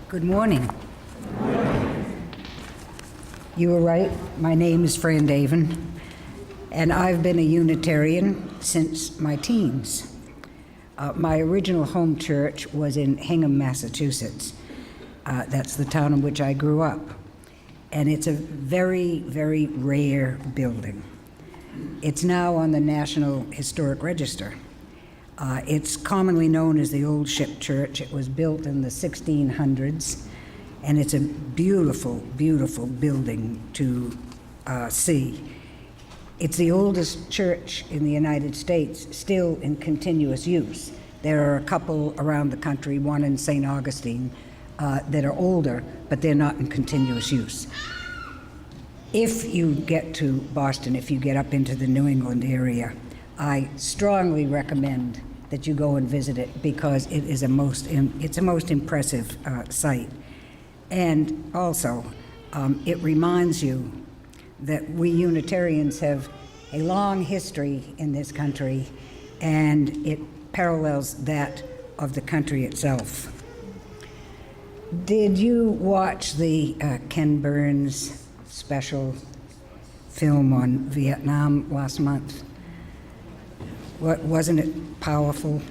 Good morning. You were right. My name is Fran Davin, and I've been a Unitarian since my teens. My original home church was in Hingham, Massachusetts. That's the town in which I grew up. And it's a very, very rare building. It's now on the National Historic Register. It's commonly known as the Old Ship Church. It was built in the 1600s, and it's a beautiful, beautiful building to see. It's the oldest church in the United States, still in continuous use. There are a couple around the country, one in St. Augustine, that are older, but they're not in continuous use. If you get to Boston, if you get up into the New England area, I strongly recommend that you go and visit it because it is it's a most impressive site. And also, it reminds you that we Unitarians have a long history in this country, and it parallels that of the country itself. Did you watch the Ken Burns special film on Vietnam last month? Wasn't it powerful?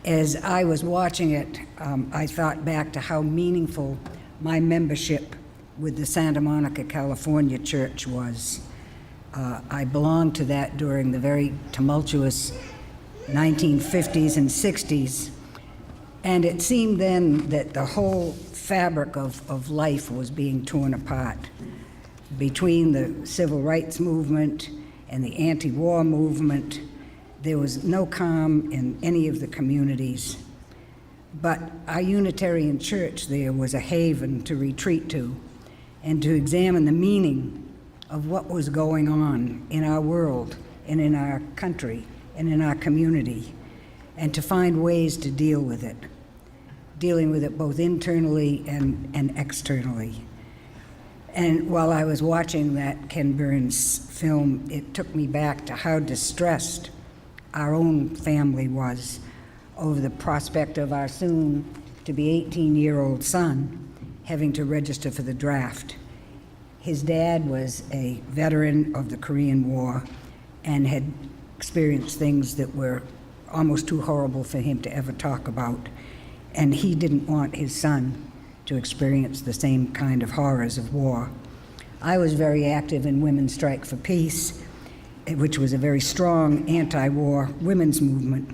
As I was watching it, I thought back to how meaningful my membership with the Santa Monica, California church was. I belonged to that during the very tumultuous 1950s and 60s, and it seemed then that the whole fabric of life was being torn apart between the civil rights movement and the anti-war movement. There was no calm in any of the communities. But our Unitarian church there was a haven to retreat to and to examine the meaning of what was going on in our world and in our country and in our community, and to find ways to deal with it, dealing with it both internally and externally. And while I was watching that Ken Burns film, it took me back to how distressed our own family was over the prospect of our soon-to-be 18-year-old son having to register for the draft. His dad was a veteran of the Korean War and had experienced things that were almost too horrible for him to ever talk about, and he didn't want his son to experience the same kind of horrors of war. I was very active in Women's Strike for Peace, which was a very strong anti-war women's movement.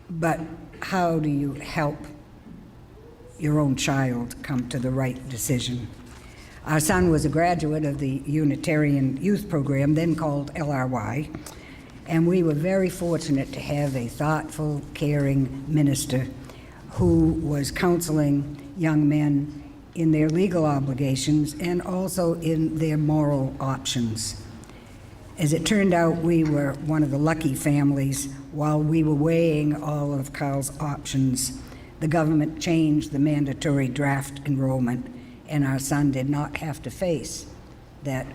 But how do you help your own child come to the right decision? Our son was a graduate of the Unitarian Youth Program, then called LRY, and we were very fortunate to have a thoughtful, caring minister who was counseling young men in their legal obligations and also in their moral options. As it turned out, we were one of the lucky families. While we were weighing all of Carl's options, the government changed the mandatory draft enrollment, and our son did not have to face that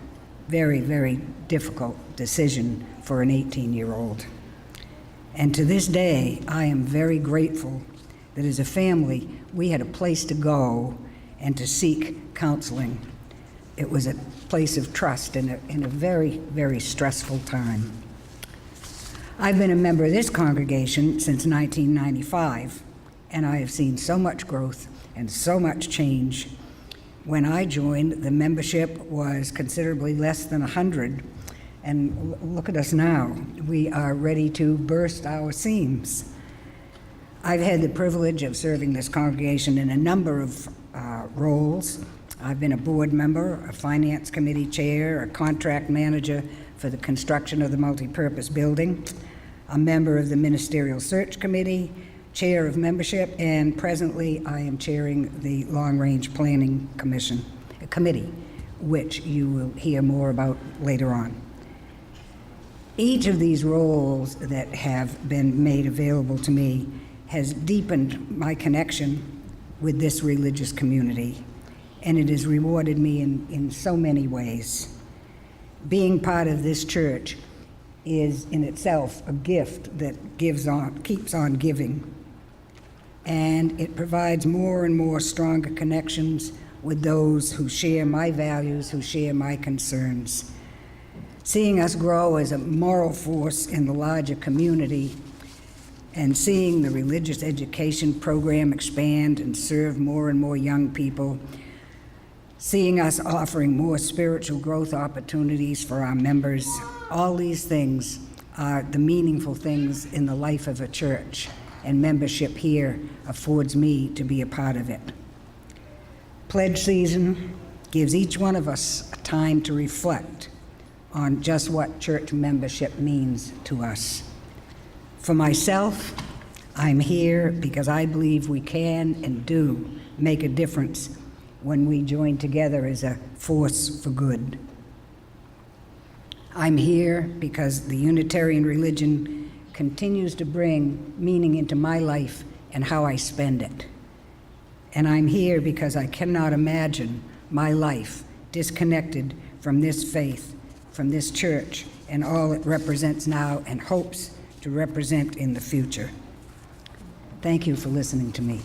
very, very difficult decision for an 18-year-old. And to this day, I am very grateful that as a family, we had a place to go and to seek counseling. It was a place of trust in a very, very stressful time. I've been a member of this congregation since 1995, and I have seen so much growth and so much change. When I joined, the membership was considerably less than 100, and look at us now. We are ready to burst our seams. I've had the privilege of serving this congregation in a number of roles. I've been a board member, a finance committee chair, a contract manager for the construction of the multipurpose building, a member of the ministerial search committee, chair of membership, and presently I am chairing the long-range planning committee, which you will hear more about later on. Each of these roles that have been made available to me has deepened my connection with this religious community, and it has rewarded me in so many ways. Being part of this church is in itself a gift that keeps on giving. And and it provides more and more stronger connections with those who share my values, who share my concerns. Seeing us grow as a moral force in the larger community, and seeing the religious education program expand and serve more and more young people, seeing us offering more spiritual growth opportunities for our members, all these things are the meaningful things in the life of a church, and membership here affords me to be a part of it. Pledge season gives each one of us a time to reflect on just what church membership means to us. For myself, I'm here because I believe we can and do make a difference when we join together as a force for good. I'm here because the Unitarian religion continues to bring meaning into my life and how I spend it. And I'm here because I cannot imagine my life disconnected from this faith, from this church, and all it represents now and hopes to represent in the future. Thank you for listening to me.